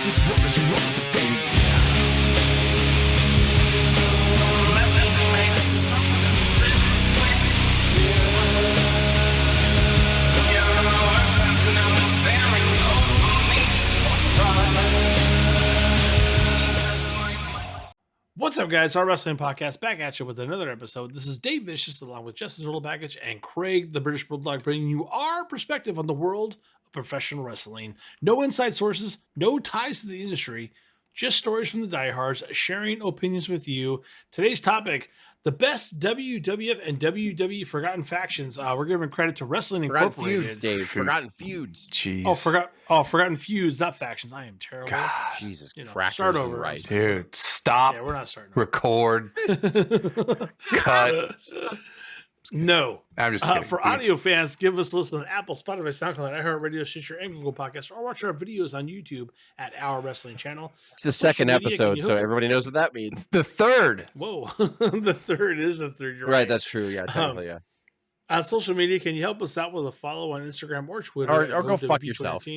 This world is wrong to be. What's up, guys? Our Wrestling Podcast back at you with another episode. This is Dave Vicious along with Justin Total Package and Craig, the British Bulldog, bringing you our perspective on the world of professional wrestling. No inside sources, no ties to the industry, just stories from the diehards, sharing opinions with you. Today's topic, the best WWF and WWE Forgotten Factions. We're giving credit to Wrestling Incorporated. Feuds, Dave. Forgotten Feuds. Jeez. Forgotten Feuds, not factions. I am terrible. Gosh. Jesus Christ. Start over. Right. Dude, stop. Yeah, we're not starting over. Record. Cut. No. I'm just kidding. For audio fans, give us a listen on Apple, Spotify, SoundCloud, iHeartRadio, Stitcher, and Google Podcasts, or watch our videos on YouTube at Our Wrestling Channel. It's the second episode, so everybody knows what that means. The third. Whoa. The third is the third. You're right. That's true. Yeah, technically, yeah. On social media, can you help us out with a follow on Instagram or Twitter? Or go fuck yourself.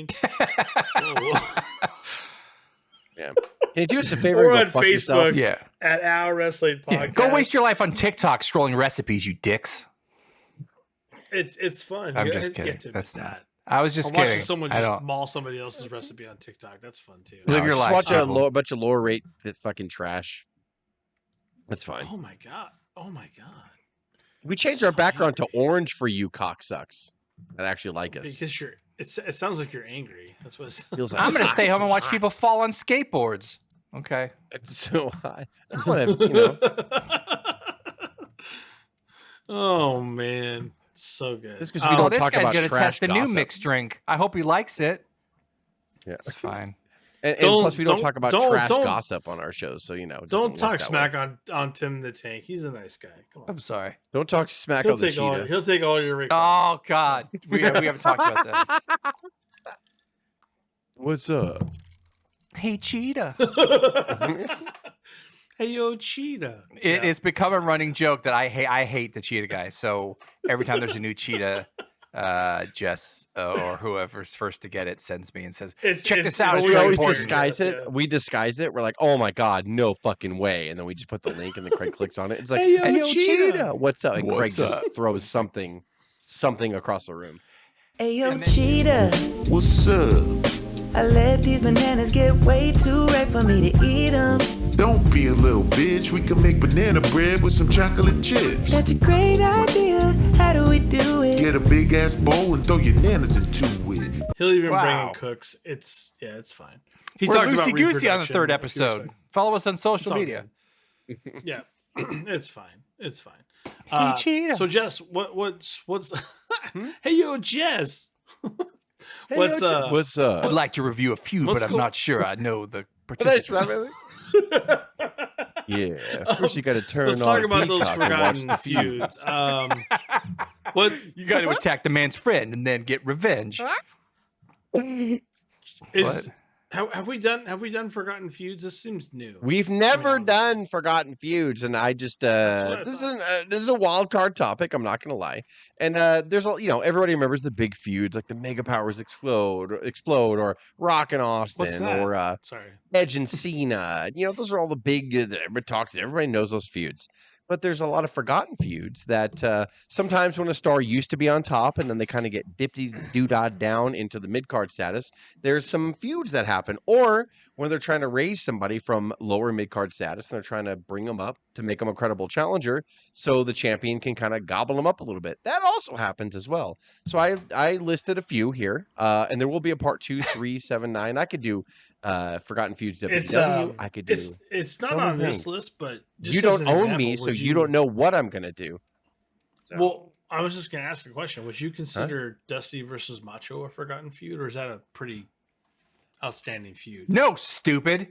Yeah. Can you do us a favor? Or and on go fuck Facebook yourself? Yeah. at Our Wrestling Podcast. Yeah. Go waste your life on TikTok scrolling recipes, you dicks. It's fun. I'm just kidding. Get to That's that. not. I was just Or watching kidding. someone I just don't. maul somebody else's recipe on TikTok. That's fun too. Live your Just life. watch a people. bunch of lower rate fucking trash. That's fine. Oh my god. We changed our background to orange for you cocksucks that actually like us. Because it sounds like you're angry. That's what it Feels like I'm going to stay home and watch hot. people fall on skateboards. Okay. It's so hot. I want to, Oh man, so good. Just because we don't This talk guy's about going to trash test the new gossip. mixed drink. I hope he likes it. Yeah. It's fine. And Don't- plus, we don't don't- talk about don't- trash don't- gossip on our shows, so it Don't doesn't talk work that smack way. on Tim the Tank. He's a nice guy. Come on. I'm sorry. Don't talk smack He'll on the take all. cheetah. He'll take all your requests. Oh, God. We haven't talked about that. What's up? Hey, Cheetah. Hey yo, Cheetah. It's become a running joke that I hate the Cheetah guy. So every time there's a new Cheetah, Jess or whoever's first to get it sends me and says, "Check this out." But It's we really always important. disguise it. Yeah. We disguise it. We're like, oh my god, no fucking way, and then we just put the link, and then Craig clicks on it. It's like, Hey, yo, hey, yo, Cheetah. Cheetah, what's up? And What's Craig up? just throws something across the room. Hey yo, And then- cheetah, What's up? I let these bananas get way too ripe for me to eat them. Don't be a little bitch. We can make banana bread with some chocolate chips. That's a great idea. How do we do it? Get a big ass bowl and throw your nanas into it. He'll even bring Wow. in cooks. It's fine. He We're talked about loosey goosey on the reproduction, third if you episode. expect. Follow us on social all media. Yeah, it's fine. It's fine. Hey, Cheetah. So Jess, what's Hey yo, Jess. What's What's I'd up? like to review a feud, Let's but I'm go- not sure I know the That's participants. Yeah, first you got to turn Let's on talk about those Peacock and watch forgotten the feud. feuds. What You got to attack the man's friend and then get revenge. is? Have we done forgotten feuds? This seems new. We've never honestly. done forgotten feuds, and I just That's what I this is a wild card topic. I'm not gonna lie, and there's everybody remembers the big feuds like the Mega Powers explode, or Rock and Austin, What's that? or Sorry. Edge and Cena. Those are all the big that everybody talks. Everybody knows those feuds. But there's a lot of forgotten feuds that sometimes when a star used to be on top and then they kind of get dippy-doo-dah down into the mid-card status, there's some feuds that happen. Or when they're trying to raise somebody from lower mid-card status and they're trying to bring them up to make them a credible challenger so the champion can kind of gobble them up a little bit. That also happens as well. So I listed a few here, and there will be a part 2, 3, 7, 9. I could do Forgotten Feuds WCW. I could do. It's not some on this things. list, but just You as don't an own example, me, so would you don't know what I'm gonna do. So, Well, I was just gonna ask a question. Would you consider Dusty versus Macho a forgotten feud, or is that a pretty outstanding feud? No, stupid.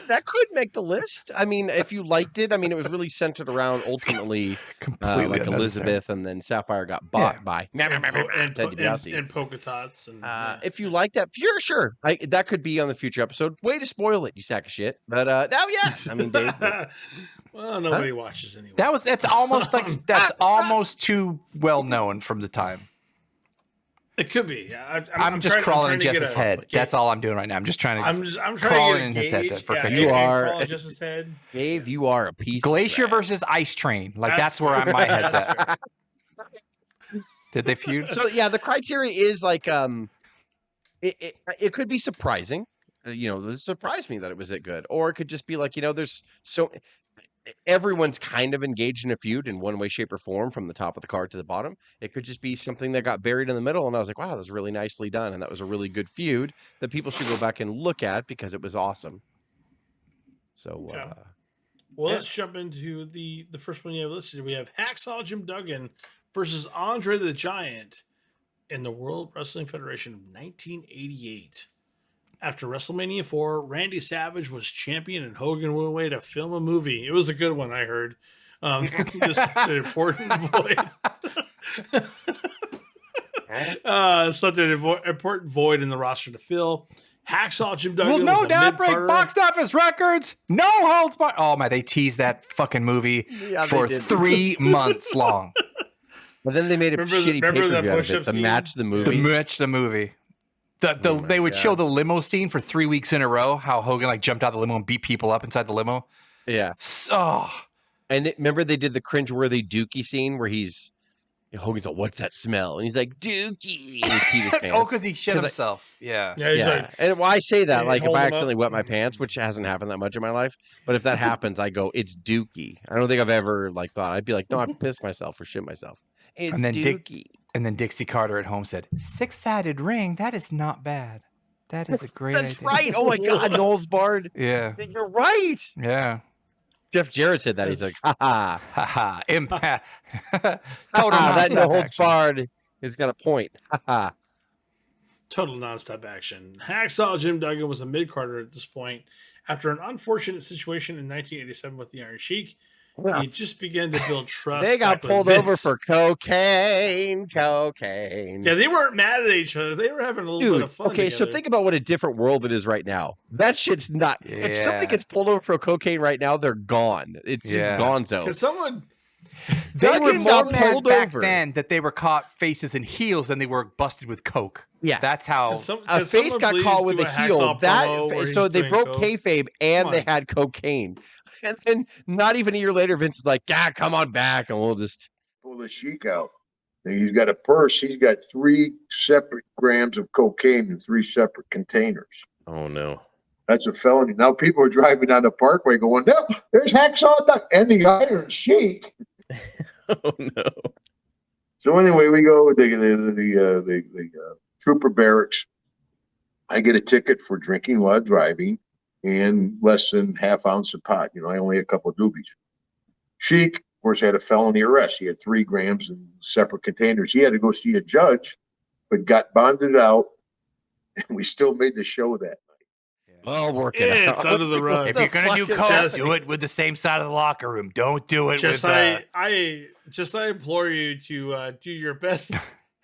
that could make the list. I mean, if you liked it, I mean, it was really centered around ultimately Completely like unnecessary. Elizabeth, and then Sapphire got bought by and Ted DiBiase. and polka tots and If you like that, sure, that could be on the future episode. Way to spoil it, you sack of shit. But now, yeah, I mean, Dave, well, nobody watches anyway. That's almost like that's almost too well known from the time. It could be. Yeah, I'm just crawling in Jess's head. That's all I'm doing right now. I'm just trying to. I'm trying crawling to in his get a head gauge. for Yeah, You are- crawling in Jess's head. Dave, you are a piece Glacier of trash. versus Ice Train. Like That's that's where fair. my head's That's at. fair. Did they feud? So yeah, the criteria is like it could be surprising. It surprised me that it was that good, or it could just be like there's everyone's kind of engaged in a feud in one way, shape, or form from the top of the card to the bottom. It could just be something that got buried in the middle, and I was like, wow, that was really nicely done, and that was a really good feud that people should go back and look at because it was awesome. So Yeah. Well, Yeah. let's jump into the first one you have listed. We have Hacksaw Jim Duggan versus Andre the Giant in the World Wrestling Federation of 1988. After WrestleMania 4, Randy Savage was champion and Hogan went away to film a movie. It was a good one, I heard. This is an important void. Such an important void in the roster to fill. Hacksaw Jim Duggan Will no was a doubt break mid-carder. box office records. No holds barred. Oh my! They teased that fucking movie Yeah, they for did. 3 months long. But then they made a shitty remember that pay-per-view out of push-up it. The scene? match, the The movie. movie. Oh my They would show God. the limo scene for 3 weeks in a row. How Hogan like jumped out of the limo and beat people up inside the limo. Yeah. So And remember they did the cringeworthy Dookie scene where Hogan's like, what's that smell? And he's like, Dookie. And he peed his pants. because he shit 'Cause I- himself. Yeah. Yeah, he's Yeah. like, And why I say that, Yeah, like if hold I him accidentally up. wet my pants, which hasn't happened that much in my life, but if that happens, I go, it's Dookie. I don't think I've ever thought. I'd be like, no, I pissed myself or shit myself. It's And then Dookie. And then Dixie Carter at home said, 6-sided ring. That is not bad. That is a great That's idea. right. Oh my God, Knowles Bard. Yeah. You're right. Yeah. Jeff Jarrett said that. He's like, Yes. ha ha. Haha. Impact. Total That nonstop no holds action. barred has got a point. Ha ha. total nonstop action. Hacksaw Jim Duggan was a mid-carder at this point. After an unfortunate situation in 1987 with the Iron Sheik, he just began to build trust. They got back with pulled over Vince. for cocaine. Cocaine. Yeah, they weren't mad at each other. They were having a little bit Dude, of fun. okay, so together. think about what a different world it is right now. That shit's not. If somebody Yeah. gets pulled over for cocaine right now, they're gone. It's Yeah. just gonzo. Because someone, They Duggan were more got mad pulled back over. then that they were caught faces and heels than they were busted with coke. Yeah. That's how. A face got caught with a heel. So they broke kayfabe and Come they on. had cocaine. And then not even a year later, Vince is like, "Ah, come on back, and we'll just." Pull the Sheik out. And he's got a purse. He's got 3 separate grams of cocaine in 3 separate containers. Oh no. That's a felony. Now people are driving down the parkway going, "No, there's Hacksaw Duck and the Iron Sheik." Oh no. So anyway, we go to the trooper barracks. I get a ticket for drinking while driving and less than half ounce of pot. I only had a couple of doobies. Sheik, of course, had a felony arrest. He had 3 grams in separate containers. He had to go see a judge, but got bonded out, and we still made the show that night. I'll work it out. It's under the rug. If you're gonna do fuck is coke, happening? do it with the same side of the locker room. Don't do it just with. I implore you to do your best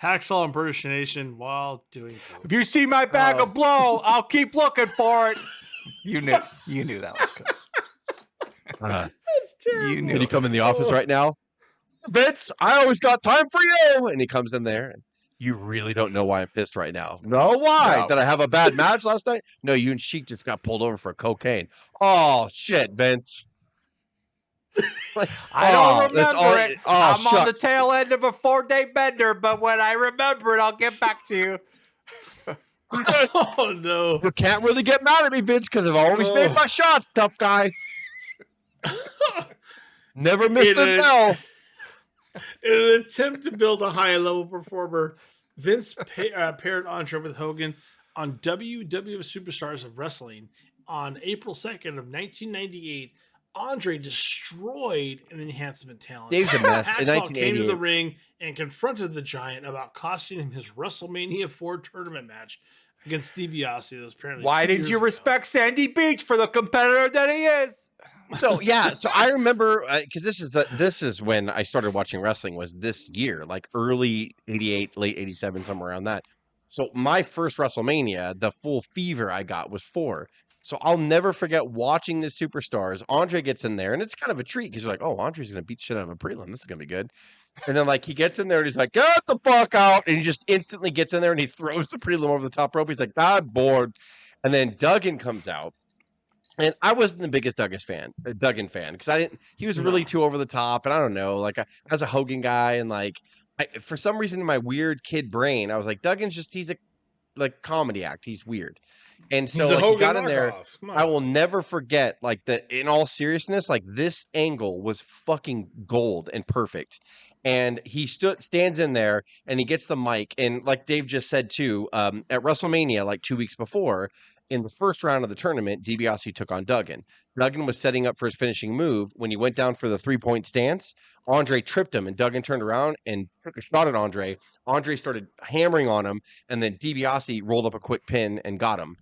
hacksaw impersonation while doing coke. If you see my bag of blow, I'll keep looking for it. You knew that was good. Uh, That's terrible. You knew. Can you come in the office right now? Vince, I always got time for you. And he comes in there. And you really don't know why I'm pissed right now. No, why? No. Did I have a bad match last night? No, you and Sheik just got pulled over for cocaine. Oh, shit, Vince. Like, I don't that's remember all it. Oh, I'm on the shucks. tail end of a 4-day bender, but when I remember it, I'll get back to you. Oh no. You can't really get mad at me, Vince, because I've always made my shots, tough guy. Never missed In a a- bell. In an attempt to build a high level performer, Vince paired Andre with Hogan on WWF Superstars of Wrestling on April 2nd of 1998. Andre destroyed an enhancement talent. Dave's a mess. In Hacksaw came to the 1988. ring and confronted the Giant about costing him his WrestleMania 4 tournament match against DiBiase. That was apparently Why 2 didn't years you ago. respect Sandy Beach for the competitor that he is? So yeah, so I remember because this is when I started watching wrestling was this year, like early '88, late '87, somewhere around that. So my first WrestleMania, the full fever I got was 4. So I'll never forget watching the Superstars. Andre gets in there, and it's kind of a treat because you're like, oh, Andre's gonna beat the shit out of a prelim. This is gonna be good. And then like he gets in there and he's like, get the fuck out. And he just instantly gets in there and he throws the prelim over the top rope. He's like, I'm bored. And then Duggan comes out. And I wasn't the biggest Duggan fan because he was really too over the top. And I don't know, like I was a Hogan guy. And like, for some reason in my weird kid brain, I was like, he's a like comedy act. He's weird. And so like he got in there. I will never forget like in all seriousness, like this angle was fucking gold and perfect. And he stands in there and he gets the mic. And like Dave just said too, at WrestleMania, like 2 weeks before, in the first round of the tournament, DiBiase took on Duggan. Duggan was setting up for his finishing move. When he went down for the 3-point stance, Andre tripped him and Duggan turned around and took a shot at Andre. Andre started hammering on him, and then DiBiase rolled up a quick pin and got him.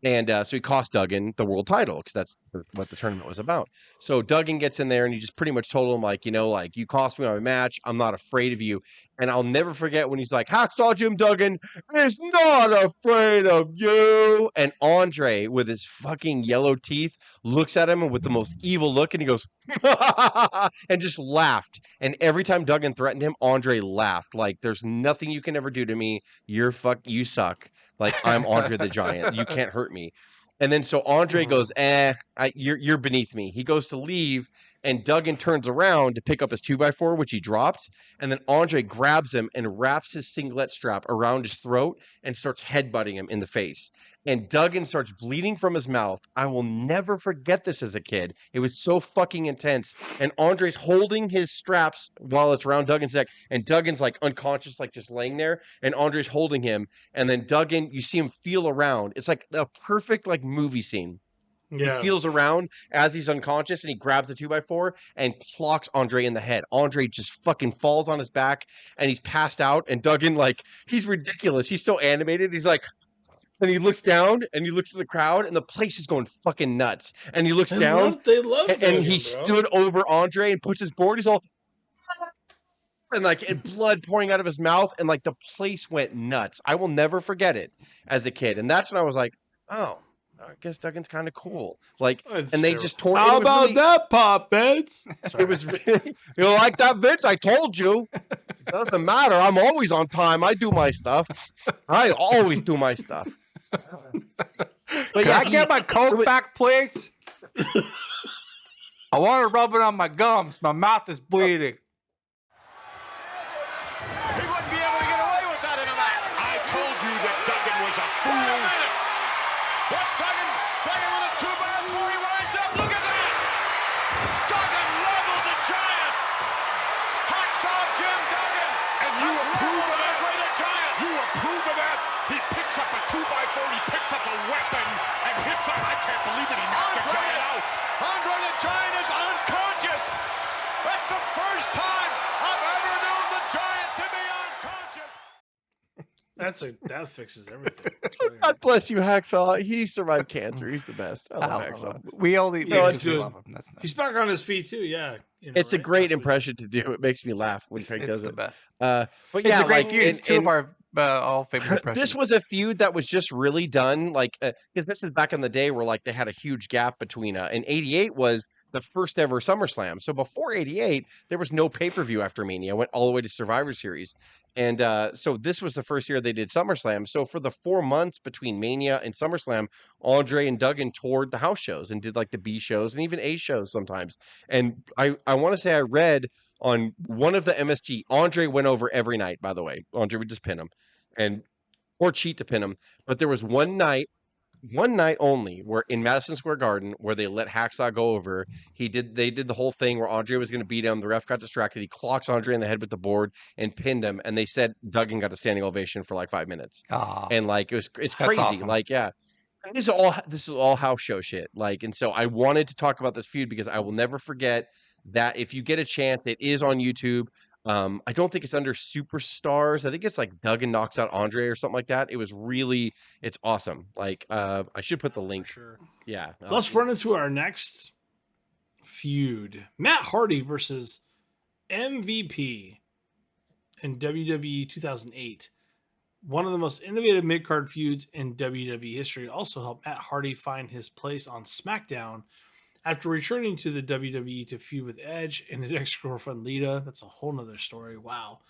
And so he cost Duggan the world title because that's what the tournament was about. So Duggan gets in there and he just pretty much told him, like, like you cost me my match. I'm not afraid of you. And I'll never forget when he's like, Hacksaw Jim Duggan is not afraid of you. And Andre, with his fucking yellow teeth, looks at him with the most evil look and he goes, and just laughed. And every time Duggan threatened him, Andre laughed. Like, there's nothing you can ever do to me. You suck. Like, I'm Andre the Giant. You can't hurt me. And then so Andre goes, you're beneath me. He goes to leave, and Duggan turns around to pick up his 2x4, which he dropped. And then Andre grabs him and wraps his singlet strap around his throat and starts headbutting him in the face. And Duggan starts bleeding from his mouth. I will never forget this as a kid. It was so fucking intense. And Andre's holding his straps while it's around Duggan's neck. And Duggan's like unconscious, like just laying there. And Andre's holding him. And then Duggan, you see him feel around. It's like a perfect like movie scene. Yeah. He feels around as he's unconscious and he grabs the 2x4 and clocks Andre in the head. Andre just fucking falls on his back and he's passed out. And Duggan, like, he's ridiculous. He's so animated. He's like, and he looks down and he looks at the crowd and the place is going fucking nuts. And he looks down and he stood over Andre and puts his board. He's all, and like, and blood pouring out of his mouth. And like the place went nuts. I will never forget it as a kid. And that's when I was like, oh, I guess Duggan's kind of cool. Like, and they just tore. How about that, Pop Vince? It was really, you like that, Vince? I told you. It doesn't matter. I'm always on time. I do my stuff. I always do my stuff. But Can I get my Coke back, please? I want to rub it on my gums. My mouth is bleeding. He wouldn't be able to get away with that in a match. I told you that Duggan was a fool. What's Duggan? Duggan with a 2x4. He winds up. Look at that. Duggan leveled the Giant. Hacksaw Jim Duggan. And you approve of that? The Giant. You approve of that? He picks up a 2x4. He picks up a weapon and hits him. I can't believe it. He knocked the Giant out. Andre the Giant is unconscious. That's the first time I've ever known the Giant to be unconscious. That fixes everything. God bless you, Hacksaw. He survived cancer. He's the best. I love Hacksaw. We only we love him. That's nice. He's back on his feet too. Yeah, it's a great impression to do. It makes me laugh when Craig does it. Best. But yeah, it's a great feud. It's two of our all favorite impressions. This was a feud that was just really done, like because this is back in the day where like they had a huge gap between. And '88 was the first ever SummerSlam. So before '88, there was no pay-per-view after Mania. Went all the way to Survivor Series. And so this was the first year they did SummerSlam. So for the 4 months between Mania and SummerSlam, Andre and Duggan toured the house shows and did like the B shows and even A shows sometimes. And I want to say I read on one of the MSG, Andre went over every night, by the way. Andre would just pin him or cheat to pin him. But there was one night only where in Madison Square Garden where they let Hacksaw go over. They did the whole thing where Andre was going to beat him. The ref got distracted. He clocks Andre in the head with the board and pinned him. And they said Duggan got a standing ovation for like 5 minutes. And like it's crazy. Awesome. Like, yeah. This is all house show shit. Like, and so I wanted to talk about this feud because I will never forget that if you get a chance, it is on YouTube. I don't think it's under Superstars. I think it's like Duggan knocks out Andre or something like that. It's awesome. Like, I should put the link. Sure. Yeah. Let's run into our next feud. Matt Hardy versus MVP in WWE 2008. One of the most innovative mid-card feuds in WWE history. Also helped Matt Hardy find his place on SmackDown After returning to the WWE to feud with Edge and his ex-girlfriend Lita, that's a whole nother story. Wow.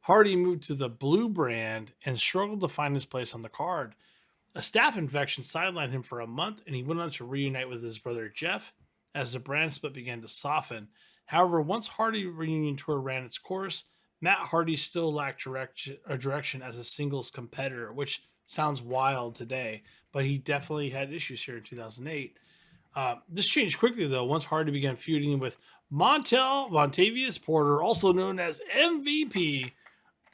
Hardy moved to the Blue brand and struggled to find his place on the card. A staph infection sidelined him for a month, and he went on to reunite with his brother Jeff as the brand split began to soften. However, once Hardy reunion tour ran its course, Matt Hardy still lacked direction as a singles competitor, which sounds wild today, but he definitely had issues here in 2008. This changed quickly, though, once Hardy began feuding with Montavious Porter, also known as MVP.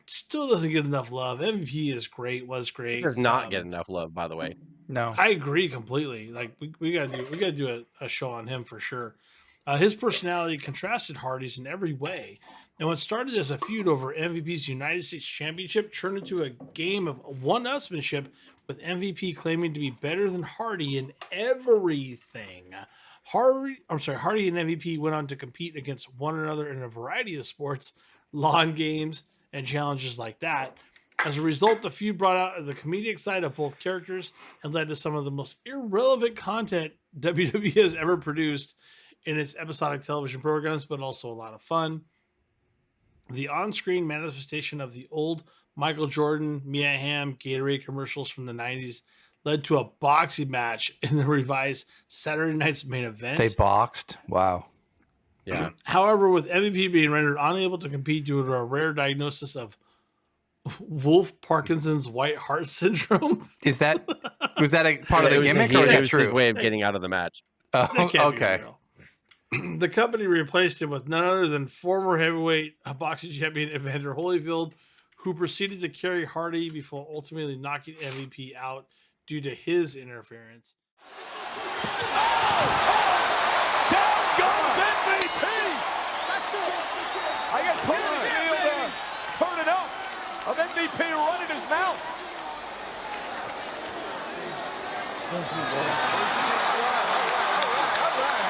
Still doesn't get enough love. MVP is great, was great. He does not get enough love, by the way. No. I agree completely. Like we gotta do a show on him for sure. His personality contrasted Hardy's in every way, and what started as a feud over MVP's United States Championship turned into a game of one-upsmanship, with MVP claiming to be better than Hardy in everything. Hardy and MVP went on to compete against one another in a variety of sports, lawn games, and challenges like that. As a result, the feud brought out the comedic side of both characters and led to some of the most irrelevant content WWE has ever produced in its episodic television programs, but also a lot of fun. The on-screen manifestation of the old Michael Jordan, Mia Hamm, Gatorade commercials from the 90s led to a boxing match in the revised Saturday night's main event. They boxed. Wow. Yeah. However, with MVP being rendered unable to compete due to a rare diagnosis of Wolf Parkinson's white heart syndrome. Was that a part of the gimmick, or is it that was true? his way of getting out of the match. That Oh, can't be okay. real. The company replaced him with none other than former heavyweight boxing champion Evander Holyfield, who proceeded to carry Hardy before ultimately knocking MVP out due to his interference. Down goes MVP! I guess Holyfield heard enough of MVP running his mouth.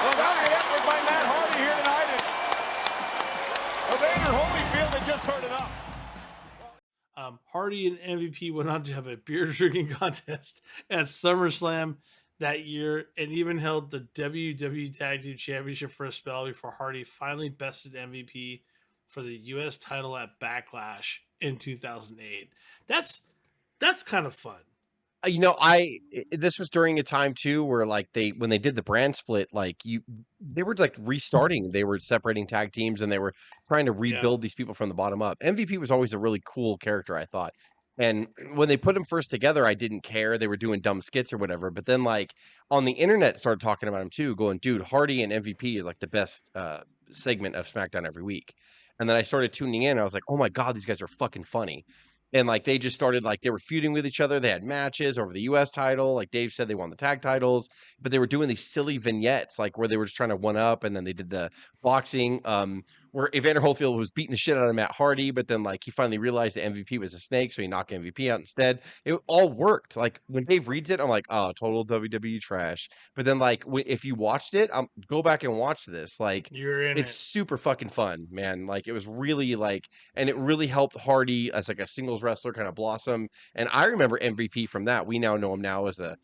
Well, valiant effort by Matt Hardy here tonight. And Evander Holyfield had just heard enough. Hardy and MVP went on to have a beer drinking contest at SummerSlam that year and even held the WWE Tag Team Championship for a spell before Hardy finally bested MVP for the U.S. title at Backlash in 2008. That's kind of fun. This was during a time too where like when they did the brand split, they were like restarting, they were separating tag teams and they were trying to rebuild these people from the bottom up. MVP was always a really cool character, I thought. And when they put them first together, I didn't care. They were doing dumb skits or whatever. But then like on the internet started talking about him too, going, dude, Hardy and MVP is like the best segment of SmackDown every week. And then I started tuning in. I was like, oh my God, these guys are fucking funny. And like they just started like they were feuding with each other. They had matches over the US title. Like Dave said, they won the tag titles, but they were doing these silly vignettes, like where they were just trying to one up. And then they did the boxing, where Evander Holyfield was beating the shit out of Matt Hardy, but then like he finally realized the MVP was a snake, so he knocked MVP out instead. It all worked. Like when Dave reads it, I'm like, oh, total WWE trash. But then like if you watched it, go back and watch this. Like it's super fucking fun, man. Like it was really like, and it really helped Hardy as like a singles wrestler kind of blossom. And I remember MVP from that. We now know him now as a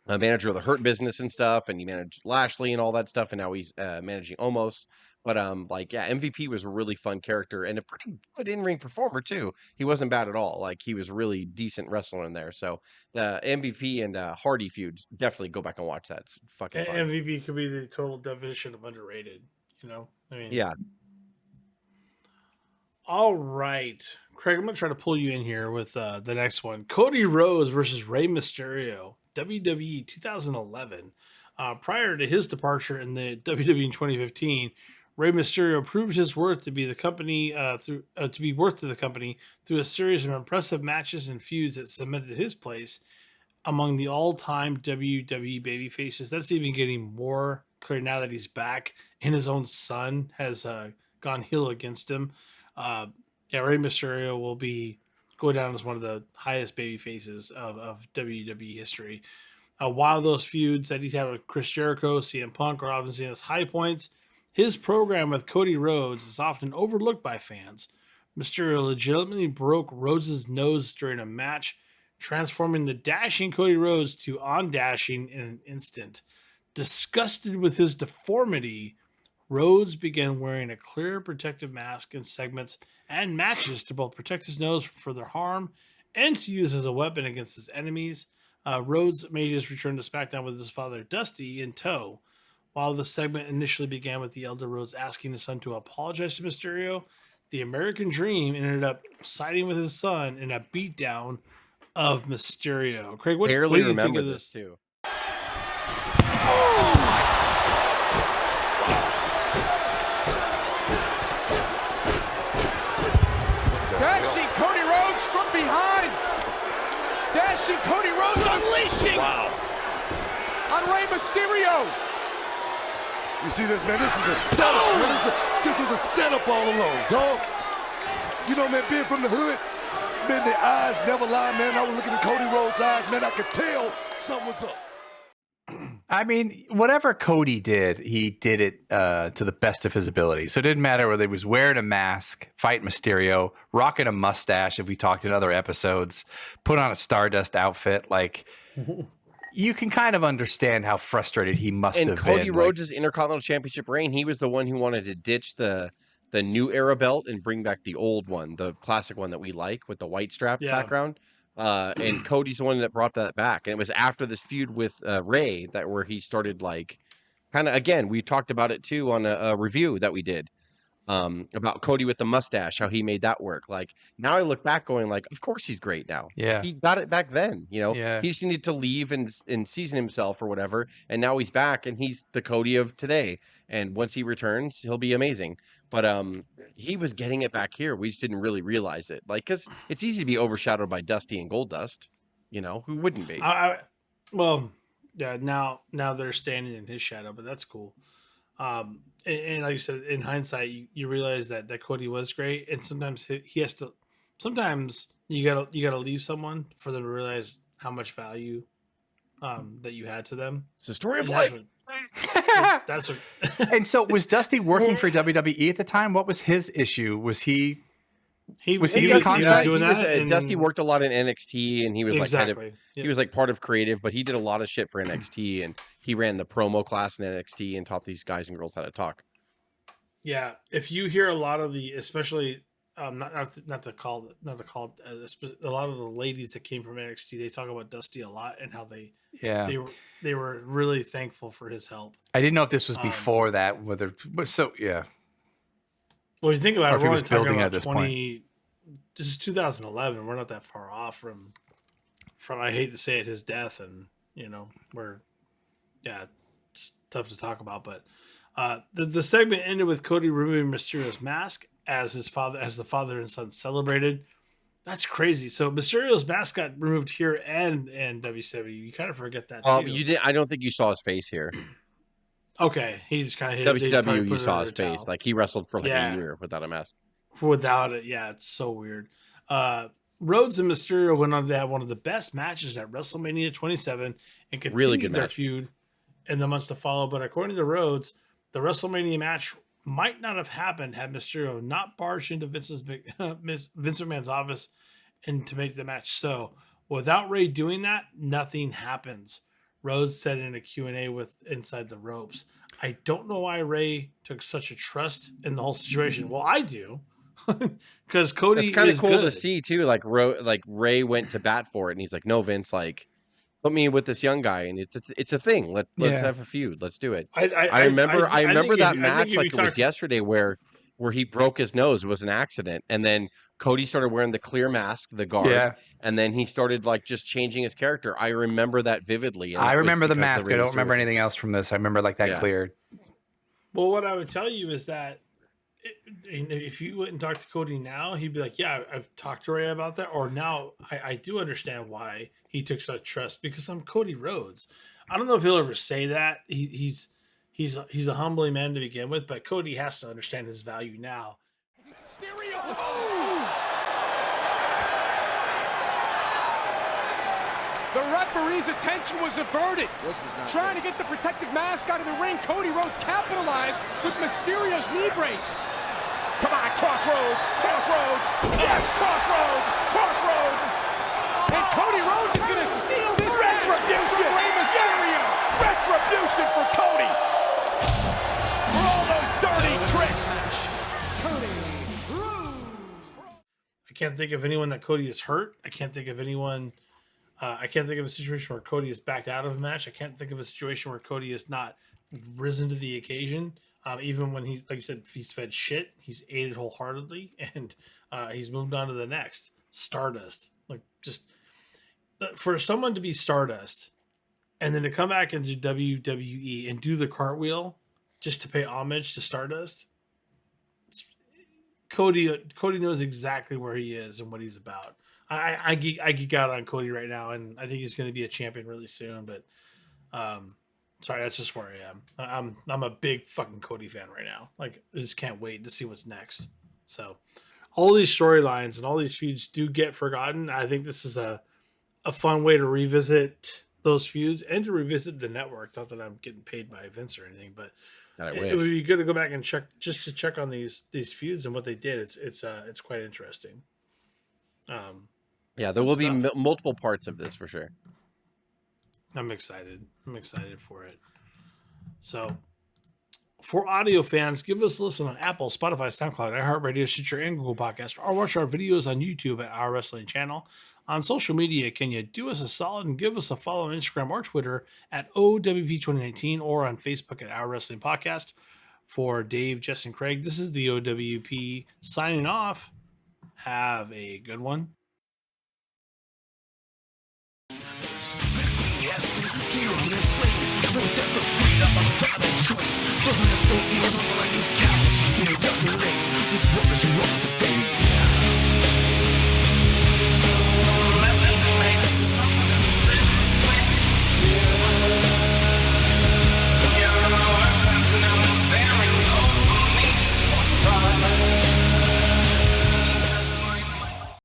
manager of the Hurt Business and stuff, and he managed Lashley and all that stuff, and now he's managing Omos. But MVP was a really fun character and a pretty good in-ring performer too. He wasn't bad at all. Like he was a really decent wrestler in there. So the MVP and Hardy feuds, definitely go back and watch that. It's fucking fun. MVP could be the total definition of underrated. Yeah. All right, Craig, I'm gonna try to pull you in here with the next one: Cody Rhodes versus Rey Mysterio, WWE 2011. Prior to his departure in the WWE in 2015, Rey Mysterio proved his worth to be the company through a series of impressive matches and feuds that cemented his place among the all-time WWE babyfaces. That's even getting more clear now that he's back and his own son has gone heel against him. Rey Mysterio will be go down as one of the highest babyfaces of WWE history. While those feuds that he's had with Chris Jericho, CM Punk are often seen as high points, his program with Cody Rhodes is often overlooked by fans. Mysterio legitimately broke Rhodes' nose during a match, transforming the dashing Cody Rhodes to on-dashing in an instant. Disgusted with his deformity, Rhodes began wearing a clear protective mask in segments and matches to both protect his nose from further harm and to use as a weapon against his enemies. Rhodes made his return to SmackDown with his father Dusty in tow. While the segment initially began with the elder Rhodes asking his son to apologize to Mysterio, the American Dream ended up siding with his son in a beatdown of Mysterio. Craig, what do you think of this? Too. Dashing Cody Rhodes from behind. Dashing Cody Rhodes unleashing. Wow. On Rey Mysterio. You see this, man? This is a setup, man. This is a setup all along, dog. You know, man, being from the hood, man, the eyes never lie, man. I was looking at Cody Rhodes' eyes, man. I could tell something was up. I mean, whatever Cody did, he did it to the best of his ability. So it didn't matter whether he was wearing a mask, fighting Mysterio, rocking a mustache, if we talked in other episodes, put on a Stardust outfit. Like, you can kind of understand how frustrated he must have been. And Cody Rhodes' Intercontinental Championship reign, he was the one who wanted to ditch the new era belt and bring back the old one, the classic one that we like with the white strap background. And Cody's the one that brought that back. And it was after this feud with Ray where he started, like, kind of, again, we talked about it too on a review that we did about Cody with the mustache, how he made that work. Like, now I look back going, like, of course he's great now. Yeah. He got it back then, you know. Yeah. He just needed to leave and season himself or whatever. And now he's back and he's the Cody of today. And once he returns, he'll be amazing. But he was getting it back here. We just didn't really realize it. Like, because it's easy to be overshadowed by Dusty and Goldust. You know, who wouldn't be? Well, yeah, now they're standing in his shadow, but that's cool. And like you said, in hindsight, you realize that Cody was great, and sometimes he has to. Sometimes you gotta leave someone for them to realize how much value that you had to them. It's the story of life. That's what. And so, was Dusty working for WWE at the time? What was his issue? Was he? Was he doing that? Dusty worked a lot in NXT, and he was like kind of, Yep. he was like part of creative, but he did a lot of shit for NXT, and he ran the promo class in NXT and taught these guys and girls how to talk. Yeah, if you hear a lot of the, especially not to call a lot of the ladies that came from NXT, they talk about Dusty a lot and how they were really thankful for his help. I didn't know if this was before that, yeah. Well, you think about it, we're only talking about at this point. This is 2011. We're not that far off from I hate to say it, his death, and it's tough to talk about. But the segment ended with Cody removing Mysterio's mask as the father and son celebrated. That's crazy. So Mysterio's mask got removed here and WCW. You kind of forget that too. You did. I don't think you saw his face here. Okay, he just kind of hit WCW. You saw his face. Like, he wrestled for like a year without a mask. Without it, yeah, it's so weird. Rhodes and Mysterio went on to have one of the best matches at WrestleMania 27 and continued really good their match. feud in the months to follow. But according to Rhodes, the WrestleMania match might not have happened had Mysterio not barged into Vince McMahon's office and to make the match. So without Ray doing that, nothing happens. Rhodes said in a Q&A with Inside the Ropes, I don't know why Ray took such a trust in the whole situation. Well, I do. Because Cody it's kind of is cool good to see too. Like Ray went to bat for it, and he's like, "No, Vince, like, put me with this young guy, and it's a thing. Let's have a feud. Let's do it." I remember that match like it was yesterday, where he broke his nose. It was an accident, and then Cody started wearing the clear mask, the guard, and then he started like just changing his character. I remember that vividly. I remember the mask. I don't remember anything else from this. I remember like that clear. Well, what I would tell you is that if you went and talked to Cody now, he'd be like, yeah, I've talked to Ray about that. Or now I do understand why he took such trust, because I'm Cody Rhodes. I don't know if he'll ever say that. He's a humbling man to begin with, but Cody has to understand his value now. Mysterio. Oh! The referee's attention was averted. Trying to get the protective mask out of the ring, Cody Rhodes capitalized with Mysterio's knee brace. Come on, Crossroads! Yes, Crossroads! And Cody Rhodes is going to steal this match from Rey Mysterio. Retribution for can't think of anyone that Cody is hurt. I can't think of anyone. I can't think of a situation where Cody is backed out of a match. I can't think of a situation where Cody has not risen to the occasion. Even when he's, like you said, he's fed shit, he's ate it wholeheartedly, and he's moved on to the next. Stardust. Like, just for someone to be Stardust and then to come back into WWE and do the cartwheel just to pay homage to Stardust. Cody knows exactly where he is and what he's about. I geek out on Cody right now, and I think he's going to be a champion really soon. But sorry, that's just where I am. I'm a big fucking Cody fan right now. Like, I just can't wait to see what's next. So, all these storylines and all these feuds do get forgotten. I think this is a fun way to revisit those feuds and to revisit the network. Not that I'm getting paid by Vince or anything, but it would be good to go back and check on these feuds and what they did. It's quite interesting. Yeah, there will be multiple parts of this for sure. I'm excited for it. So, for audio fans, give us a listen on Apple, Spotify, SoundCloud, iHeartRadio, Stitcher, and Google Podcasts, or watch our videos on YouTube at Our Wrestling Channel. On social media, can you do us a solid and give us a follow on Instagram or Twitter at O.W.P 2019 or on Facebook at Our Wrestling Podcast? For Dave, Jess, and Craig, this is the O.W.P signing off. Have a good one. Yes, to your own enslavement, the death of freedom, a valid choice. Doesn't this don't need to let you cowards do WWE? This war is wrong to